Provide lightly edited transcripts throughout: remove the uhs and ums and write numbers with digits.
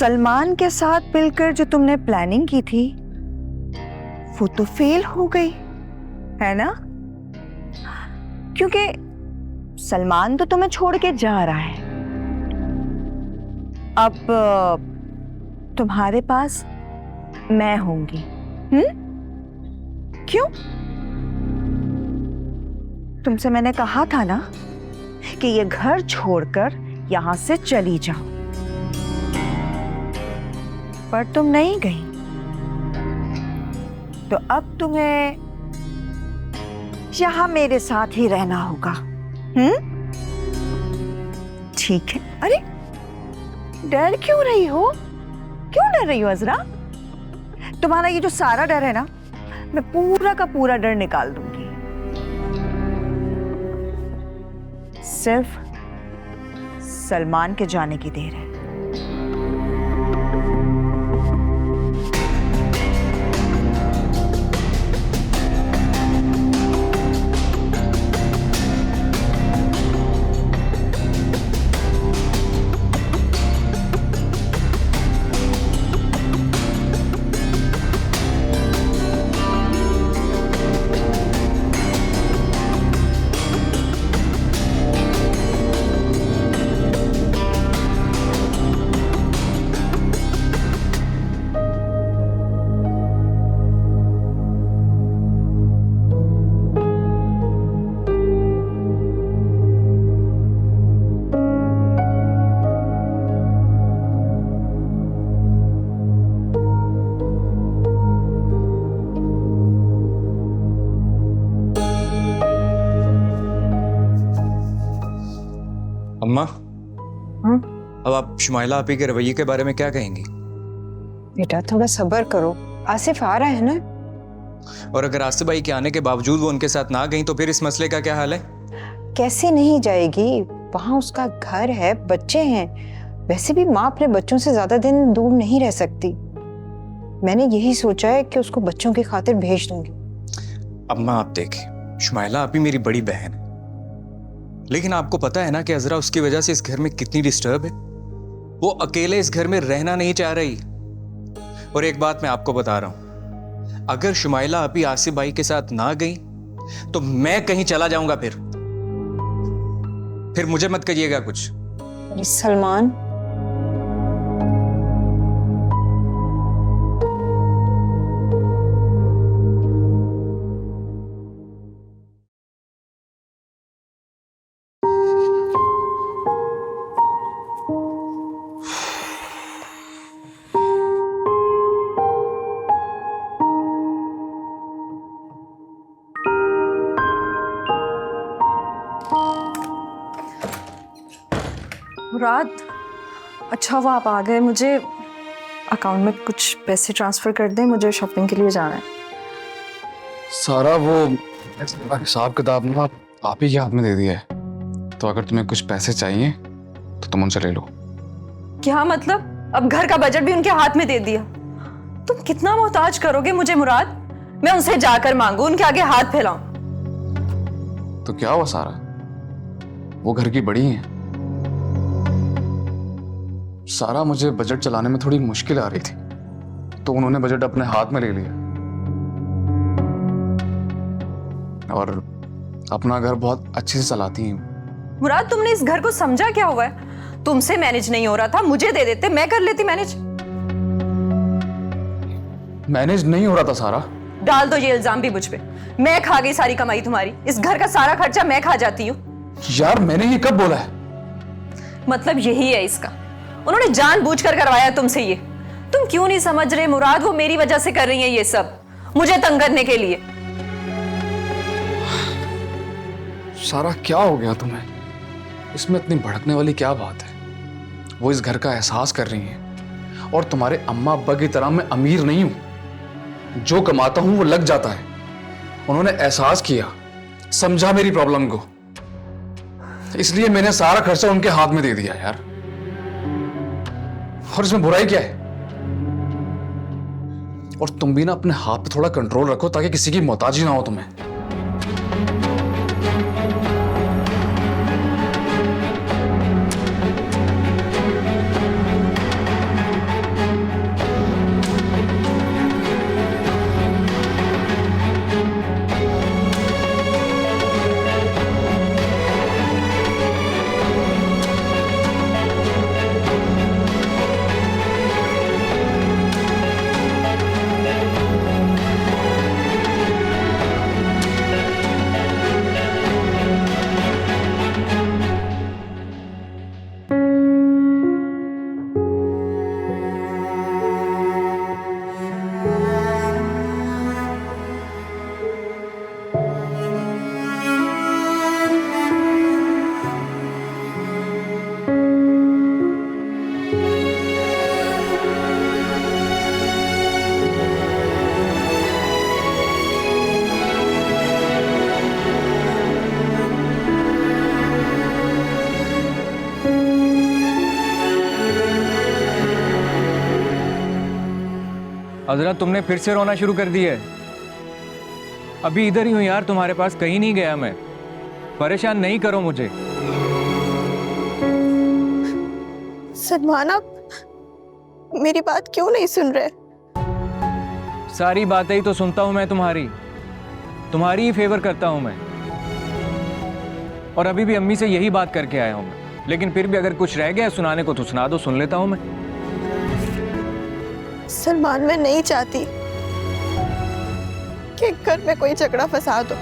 सलमान के साथ मिलकर जो तुमने प्लानिंग की थी वो तो फेल हो गई है ना, क्योंकि सलमान तो तुम्हें छोड़ के जा रहा है। अब तुम्हारे पास मैं होंगी। क्यों? तुमसे मैंने कहा था ना कि ये घर छोड़कर यहां से चली जाओ, पर तुम नहीं गई। तो अब तुम्हें यहां मेरे साथ ही रहना होगा। ठीक है। अरे डर क्यों रही हो? क्यों डर रही हो अजरा? तुम्हारा ये जो सारा डर है ना, मैं पूरा का पूरा डर निकाल दूंगी। सिर्फ सलमान के जाने की देर है। अम्मा, अब आप शुमाइला आपी के रवैये के बारे में क्या कहेंगी? बेटा थोड़ा सब्र करो, आसिफ आ रहा है ना। और अगर आसिफ भाई के आने के बावजूद वो उनके साथ ना गई तो फिर इस मसले का क्या हाल है? कैसे नहीं जाएगी? वहां उसका घर है, बच्चे हैं। वैसे भी माँ अपने बच्चों से ज्यादा दिन दूर नहीं रह सकती। मैंने यही सोचा है कि उसको बच्चों की खातिर भेज दूंगी। अम्मा आप देखें, शुमाइला आपी मेरी बड़ी बहन है, लेकिन आपको पता है ना कि अजरा उसकी वजह से इस घर में कितनी डिस्टर्ब है। वो अकेले इस घर में रहना नहीं चाह रही। और एक बात मैं आपको बता रहा हूं, अगर शुमाइला आपी आसिफ भाई के साथ ना गई तो मैं कहीं चला जाऊंगा। फिर मुझे मत कहिएगा कुछ। सलमान, मुराद, अच्छा हुआ आप आ गए। मुझे अकाउंट में कुछ पैसे ट्रांसफ़र कर दें, मुझे शॉपिंग के लिए जाना है। सारा वो हिसाब किताब ना आप ही के हाथ में दे दिया है, तो अगर तुम्हें कुछ पैसे चाहिए तो तुम उनसे ले लो। क्या मतलब? अब घर का बजट भी उनके हाथ में दे दिया? तुम कितना मोहताज करोगे मुझे मुराद? मैं उनसे जाकर मांगू, उनके आगे हाथ फैलाऊं? तो क्या हुआ सारा, वो घर की बड़ी हैं। सारा मुझे बजट चलाने में थोड़ी मुश्किल आ रही थी, तो उन्होंने बजट अपने हाथ में ले लिया और अपना घर बहुत अच्छे से चलाती हैं। मुराद, तुमने इस घर को समझा क्या हुआ है? तुमसे मैनेज नहीं हो रहा था, मुझे दे देते, मैं कर लेती मैनेज। मैनेज नहीं हो रहा था सारा। डाल दो ये इल्जाम भी मुझ पे। मैं खा गई सारी कमाई तुम्हारी, इस घर का सारा खर्चा मैं खा जाती हूँ। यार मैंने ये कब बोला है? मतलब यही है इसका, उन्होंने जानबूझकर करवाया तुमसे ये। तुम क्यों नहीं समझ रहे मुराद, वो मेरी वजह से कर रही हैं ये सब, मुझे तंग करने के लिए। सारा क्या हो गया तुम्हें? इसमें इतनी भड़कने वाली क्या बात है? वो इस घर का एहसास कर रही हैं और तुम्हारे अम्मा अब्बा की तरह मैं अमीर नहीं हूं। जो कमाता हूं वो लग जाता है। उन्होंने एहसास किया, समझा मेरी प्रॉब्लम को, इसलिए मैंने सारा खर्चा उनके हाथ में दे दिया यार। और इसमें बुराई क्या है? और तुम भी ना अपने हाथ पे थोड़ा कंट्रोल रखो ताकि किसी की मोहताजी ना हो तुम्हें। अजरा तुमने फिर से रोना शुरू कर दिया है। अभी इधर ही हूं यार, तुम्हारे पास कहीं नहीं गया मैं। परेशान नहीं करो मुझे। सलमान, आप मेरी बात क्यों नहीं सुन रहे? सारी बातें ही तो सुनता हूं मैं तुम्हारी ही फेवर करता हूं मैं। और अभी भी अम्मी से यही बात करके आया हूं मैं। लेकिन फिर भी अगर कुछ रह गया सुनाने को तो सुना दो, सुन लेता हूं मैं। सलमान, मैं नहीं चाहती कि घर में कोई झगड़ा फसाद हो।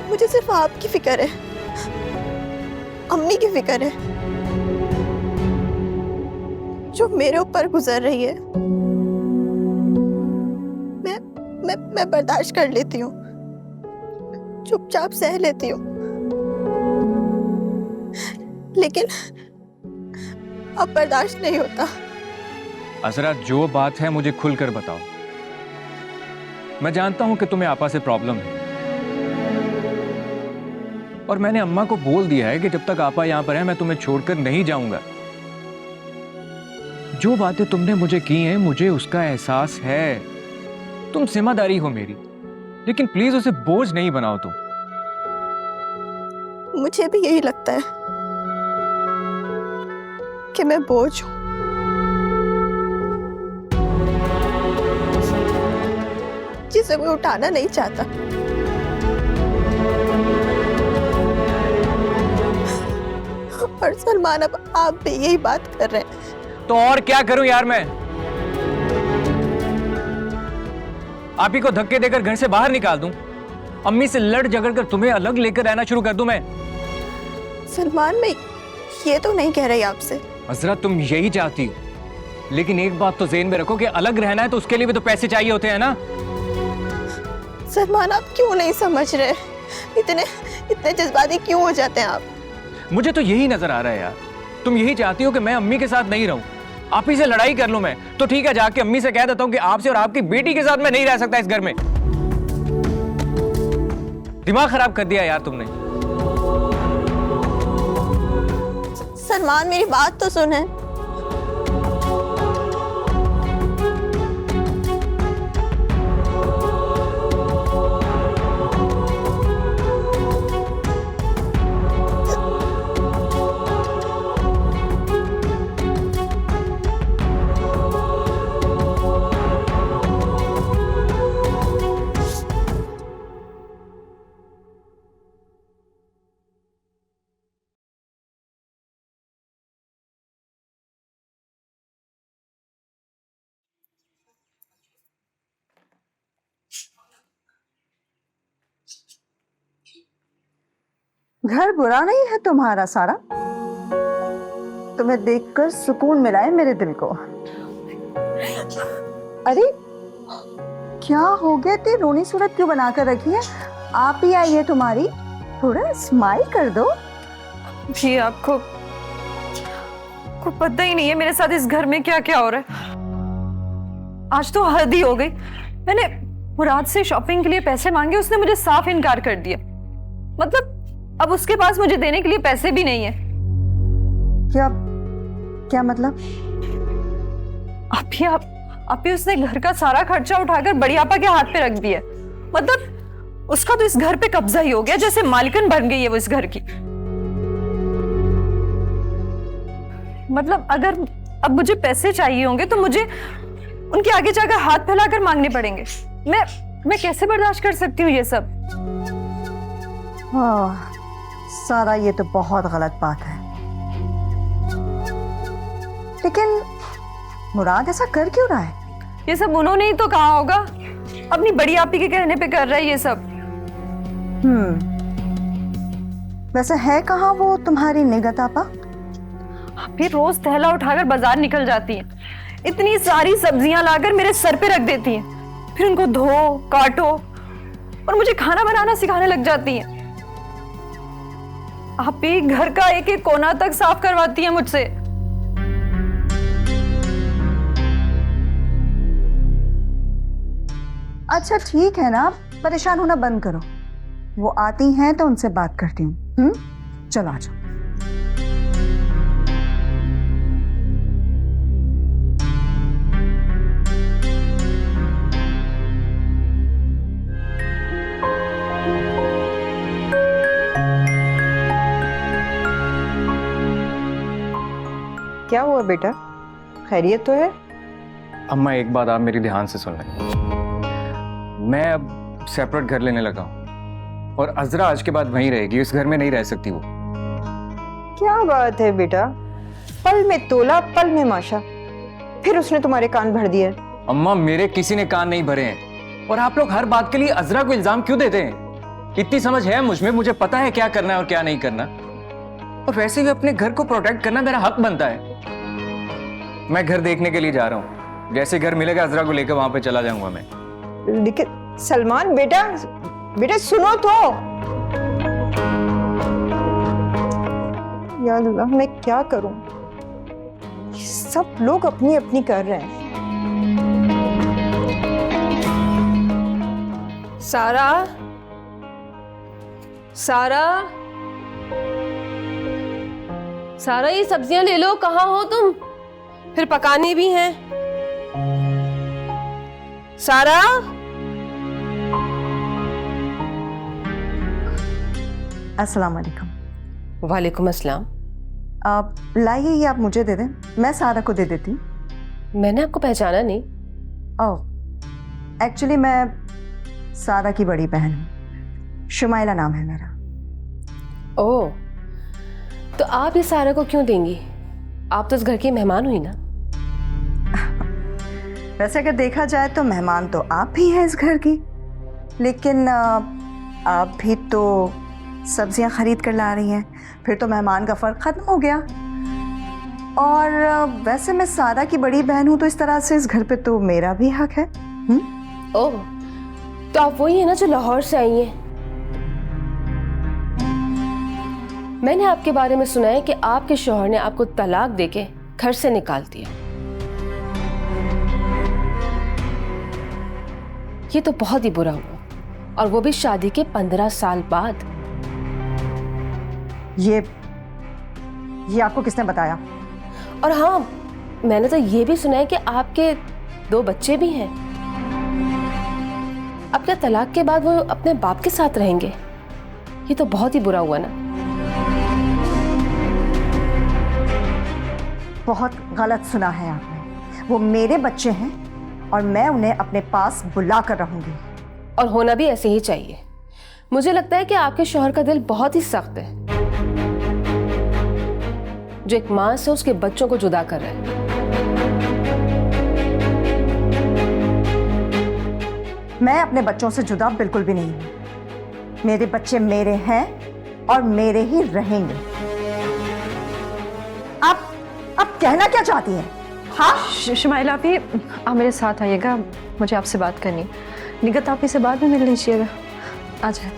मुझे सिर्फ आपकी फिक्र है, अम्मी की फिक्र है जो मेरे ऊपर गुजर रही है। मैं बर्दाश्त कर लेती हूँ, चुपचाप सह लेती हूँ, लेकिन अब बर्दाश्त नहीं होता। अजरा जो बात है मुझे खुलकर बताओ। मैं जानता हूं कि तुम्हें आपा से प्रॉब्लम है, और मैंने अम्मा को बोल दिया है कि जब तक आपा यहां पर है मैं तुम्हें छोड़कर नहीं जाऊंगा। जो बातें तुमने मुझे की हैं मुझे उसका एहसास है। तुम जिम्मेदारी हो मेरी, लेकिन प्लीज उसे बोझ नहीं बनाओ तुम। मुझे भी यही लगता है कि मैं बोझ हूं, जिसे मैं उठाना नहीं चाहता। और सलमान, अब आप भी यही बात कर रहे हैं। तो और क्या करूं यार मैं? आप ही को धक्के देकर घर से बाहर निकाल दूं? अम्मी से लड़ झगड़ कर तुम्हें अलग लेकर रहना शुरू कर दूं मैं? सलमान, मैं ये तो नहीं कह रही आपसे। अजरा तुम यही चाहती हो, लेकिन एक बात तो ज़हन में रखो कि अलग रहना है तो उसके लिए भी तो पैसे चाहिए होते हैं ना। सलमान, आप क्यों नहीं समझ रहे? इतने जज्बाती क्यों हो जाते हैं आप? मुझे तो यही नजर आ रहा है यार, तुम यही चाहती हो कि मैं अम्मी के साथ नहीं रहूं, आप ही से लड़ाई कर लूं मैं। तो ठीक है, जाके अम्मी से कह देता हूं कि आपसे और आपकी बेटी के साथ मैं नहीं रह सकता इस घर में। दिमाग खराब कर दिया यार तुमने। सलमान, मेरी बात तो सुने। घर बुरा नहीं है तुम्हारा सारा, तुम्हें देखकर सुकून मिला है मेरे दिल को। अरे क्या हो गया, इतनी रोनी सूरत क्यों बनाकर रखी है? आप ही आई है तुम्हारी, थोड़ा स्माइल कर दो। जी आपको पता ही नहीं है मेरे साथ इस घर में क्या क्या हो रहा है। आज तो हद ही हो गई। मैंने मुराद से शॉपिंग के लिए पैसे मांगे, उसने मुझे साफ इनकार कर दिया। मतलब अब उसके पास मुझे देने के लिए पैसे भी नहीं है। क्या मतलब? अभी उसने घर का सारा खर्चा उठाकर बड़ी आपा के हाथ पे रख दिया। मतलब उसका तो इस घर पे कब्जा ही हो गया, जैसे मालिकन बन गई है वो इस घर की। मतलब अगर अब मुझे पैसे चाहिए होंगे तो मुझे उनके आगे जाकर हाथ फैलाकर मांगने पड़ेंगे। मैं कैसे बर्दाश्त कर सकती हूँ ये सब? सारा ये तो बहुत गलत बात है, लेकिन मुराद ऐसा कर क्यों रहा है? ये सब उन्होंने ही तो कहा होगा, अपनी बड़ी आपी के कहने पे कर रहा है ये सब। वैसे है कहाँ वो तुम्हारी निगत आपा? फिर रोज थैला उठाकर बाजार निकल जाती है, इतनी सारी सब्जियां लाकर मेरे सर पे रख देती हैं, फिर उनको धो काटो और मुझे खाना बनाना सिखाने लग जाती हैं। आप ही घर का एक एक कोना तक साफ करवाती हैं मुझसे। अच्छा ठीक है ना, परेशान होना बंद करो। वो आती हैं तो उनसे बात करती हूँ। चलो आ जाओ। क्या हुआ बेटा, खैरियत तो है? अम्मा एक बात आप मेरी ध्यान से सुन लें। मैं अब सेपरेट घर लेने लगा हूँ और अजरा आज के बाद वहीं रहेगी, इस घर में नहीं रह सकती वो। क्या बात है बेटा, पल में तोला पल में माशा, फिर उसने तुम्हारे कान भर दिए। अम्मा मेरे किसी ने कान नहीं भरे हैं, और आप लोग हर बात के लिए अजरा को इल्जाम क्यों देते हैं? इतनी समझ है मुझ में, मुझे पता है क्या करना है और क्या नहीं करना, और वैसे भी अपने घर को प्रोटेक्ट करना मेरा हक बनता है। मैं घर देखने के लिए जा रहा हूँ, जैसे घर मिलेगा अजरा को लेकर वहां पे चला जाऊंगा मैं। लेकिन सलमान बेटा, बेटा सुनो तो। या अल्लाह, मैं क्या करूं, सब लोग अपनी अपनी कर रहे हैं। सारा, सारा, सारा ये सब्जियां ले लो, कहाँ हो तुम? फिर पकानी भी हैं। सारा, अस्सलाम वालेकुम। वालेकुम अस्सलाम। आप लाइए, ये आप मुझे दे दें, मैं सारा को दे देती हूँ। मैंने आपको पहचाना नहीं। ओह, एक्चुअली मैं सारा की बड़ी बहन हूँ, शुमाइला नाम है मेरा। ओह, तो आप ये सारा को क्यों देंगी? आप तो इस घर की मेहमान हुई ना। वैसे अगर देखा जाए तो मेहमान तो आप भी हैं इस घर की, लेकिन आप भी तो सब्जियां खरीद कर ला रही हैं, फिर तो मेहमान का फ़र्क ख़त्म हो गया। और वैसे मैं सारा की बड़ी बहन हूँ, तो इस तरह से इस घर पे तो मेरा भी हक है। ओह, तो आप वही है ना जो लाहौर से आई हैं? मैंने आपके बारे में सुना है कि आपके शौहर ने आपको तलाक देके घर से निकाल दिया। ये तो बहुत ही बुरा हुआ, और वो भी शादी के 15 साल बाद। ये आपको किसने बताया? और हाँ, मैंने तो ये भी सुना है कि आपके 2 बच्चे भी हैं। अब क्या तलाक के बाद वो अपने बाप के साथ रहेंगे? ये तो बहुत ही बुरा हुआ ना। बहुत गलत सुना है आपने। वो मेरे बच्चे हैं और मैं उन्हें अपने पास बुला कर रहूंगी। और होना भी ऐसे ही चाहिए। मुझे लगता है कि आपके शौहर का दिल बहुत ही सख्त है, जो एक मां से उसके बच्चों को जुदा कर रहा है। मैं अपने बच्चों से जुदा बिल्कुल भी नहीं हूं। मेरे बच्चे मेरे हैं और मेरे ही रहेंगे। आप कहना क्या चाहती हैं? हाँ, शुमाइला आप आप मेरे साथ आइएगा, मुझे आपसे बात करनी है। निगत आप इसे बाद में मिल लीजिएगा। आ जाए।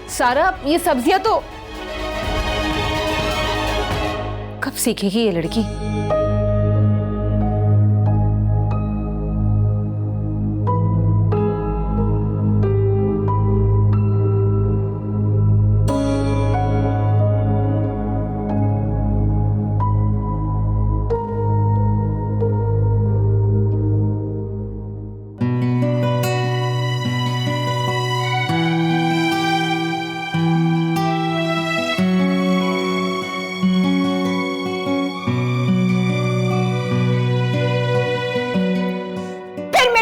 सारा, ये सब्जियां तो कब सीखेगी ये लड़की?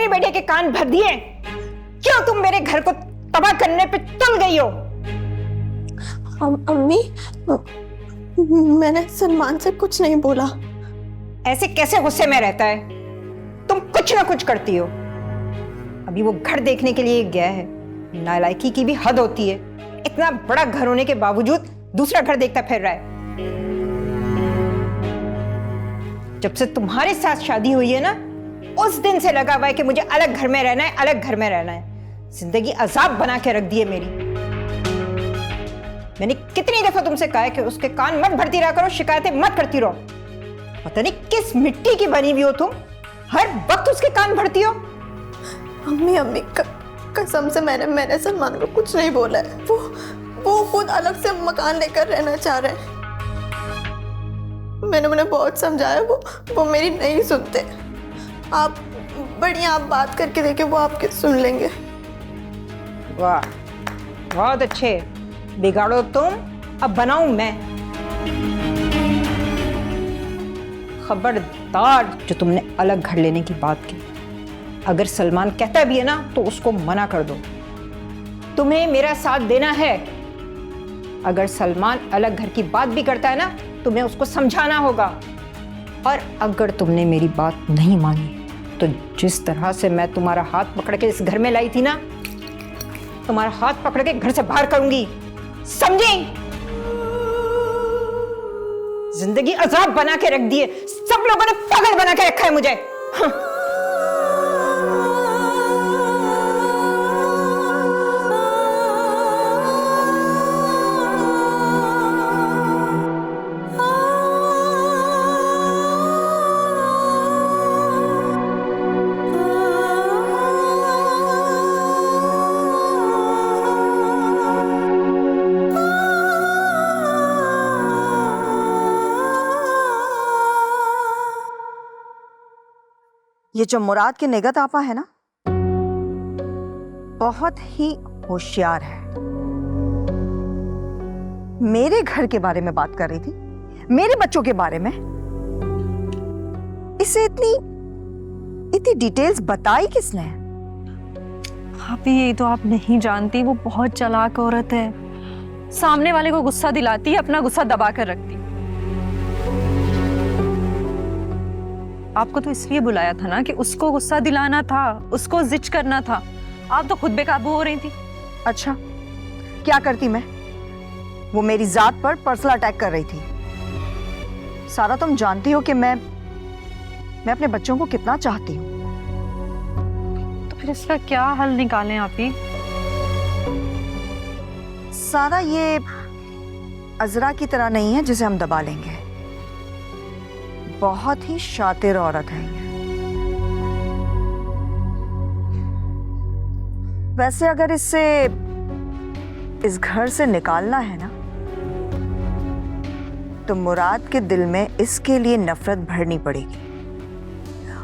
बेटे के कान भर दिए? क्यों तुम मेरे घर को तबाह करने पे तुल गई हो? अम्मी, मैंने सलमान से कुछ नहीं बोला। ऐसे कैसे गुस्से में रहता है? तुम कुछ ना कुछ करती हो। अभी वो घर देखने के लिए गया है। नालायकी की भी हद होती है। इतना बड़ा घर होने के बावजूद दूसरा घर देखता फिर रहा है। जब से तुम्हारे साथ शादी हुई है ना, उस दिन से लगा हुआ है कि मुझे अलग घर में रहना है, अलग घर में रहना है। जिंदगी अजाब बना के रख दी है मेरी। मैंने कितनी दफा तुमसे कहा है कि उसके कान मत भरती रहा करो, शिकायतें मत करती रहो। पता नहीं किस मिट्टी की बनी हुई हो तुम, हर वक्त उसके कान भरती हो। अम्मी कसम से मैंने सलमान को कुछ नहीं बोला है। वो खुद अलग से मकान लेकर रहना चाह रहे हैं। मैंने उन्हें बहुत समझाया, वो मेरी नहीं सुनते। आप बढ़िया, आप बात करके देखे, वो आपके सुन लेंगे। वाह, बहुत अच्छे, बिगाड़ो तुम, अब बनाऊं मैं। खबरदार जो तुमने अलग घर लेने की बात की, अगर सलमान कहता भी है ना तो उसको मना कर दो। तुम्हें मेरा साथ देना है। अगर सलमान अलग घर की बात भी करता है ना, तुम्हें उसको समझाना होगा। और अगर तुमने मेरी बात नहीं मानी तो जिस तरह से मैं तुम्हारा हाथ पकड़ के इस घर में लाई थी ना, तुम्हारा हाथ पकड़ के घर से बाहर करूंगी, समझी? जिंदगी अजाब बना के रख दी है, सब लोगों ने पागल बना के रखा है मुझे। हाँ। ये जो मुराद की निगत आपा है ना, बहुत ही होशियार है। मेरे घर के बारे में बात कर रही थी, मेरे बच्चों के बारे में। इसे इतनी डिटेल्स बताई किसने? भाभी ये तो आप नहीं जानती, वो बहुत चालाक औरत है। सामने वाले को गुस्सा दिलाती है, अपना गुस्सा दबा कर रखती। आपको तो इसलिए बुलाया था ना कि उसको गुस्सा दिलाना था, उसको जिच करना था। आप तो खुद बेकाबू हो रही थी। अच्छा, क्या करती मैं? वो मेरी जात पर पर्सनल अटैक कर रही थी। सारा, तुम जानती हो कि मैं अपने बच्चों को कितना चाहती हूँ। तो फिर इसका क्या हल निकालें आप ही? सारा, ये अजरा की तरह नहीं है जिसे हम दबा लेंगे। बहुत ही शातिर औरत है ये। वैसे अगर इससे इस घर से निकालना है ना, तो मुराद के दिल में इसके लिए नफरत भरनी पड़ेगी।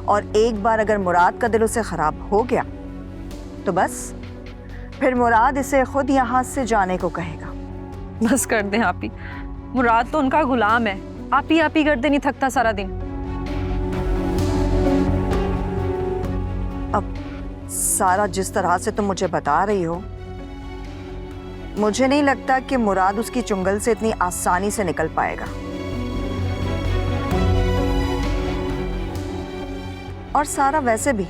और एक बार अगर मुराद का दिल उसे खराब हो गया तो बस फिर मुराद इसे खुद यहां से जाने को कहेगा। बस कर दें आप ही। मुराद तो उनका गुलाम है। आप ही करते नहीं थकता सारा दिन। अब सारा, जिस तरह से तुम मुझे बता रही हो, मुझे नहीं लगता कि मुराद उसकी चुंगल से इतनी आसानी से निकल पाएगा। और सारा, वैसे भी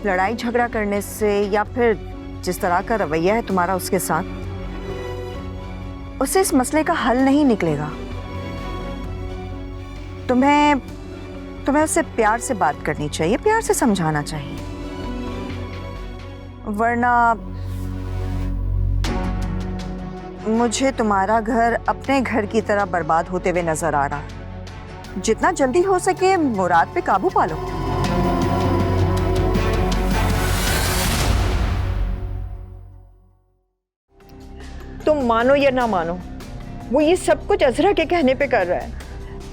लड़ाई झगड़ा करने से या फिर जिस तरह का रवैया है तुम्हारा उसके साथ, उससे इस मसले का हल नहीं निकलेगा। तुम्हें उससे प्यार से बात करनी चाहिए, प्यार से समझाना चाहिए। वरना मुझे तुम्हारा घर अपने घर की तरह बर्बाद होते हुए नजर आ रहा है। जितना जल्दी हो सके मुराद पे काबू पालो। तुम मानो या ना मानो, वो ये सब कुछ अजरा के कहने पे कर रहा है।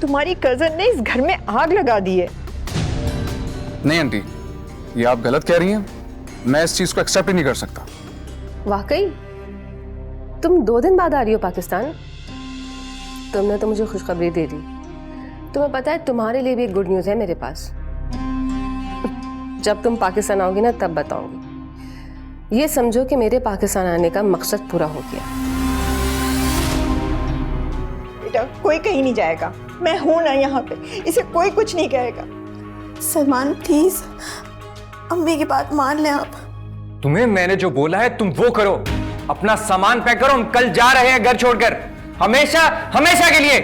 तुम्हारी कजन ने इस घर में आग लगा दी है। नहीं आंटी, ये आप गलत कह रही हैं। मैं इस चीज को एक्सेप्ट ही नहीं कर सकता। वाकई तुम 2 दिन बाद आ रही हो पाकिस्तान? तुमने तो मुझे खुशखबरी दे दी। तुम्हें पता है तुम्हारे लिए भी एक गुड न्यूज़ है मेरे पास। जब तुम पाकिस्तान आओगी ना तब बताऊंगी। ये समझो कि मेरे पाकिस्तान आने का मकसद पूरा हो गया। बेटा, कोई कहीं नहीं जाएगा। मैं हूं ना यहाँ पे, इसे कोई कुछ नहीं कहेगा। सलमान प्लीज अम्मी की बात मान लें आप। तुम्हें मैंने जो बोला है तुम वो करो। अपना सामान पैक करो, हम कल जा रहे हैं घर छोड़कर, हमेशा हमेशा के लिए।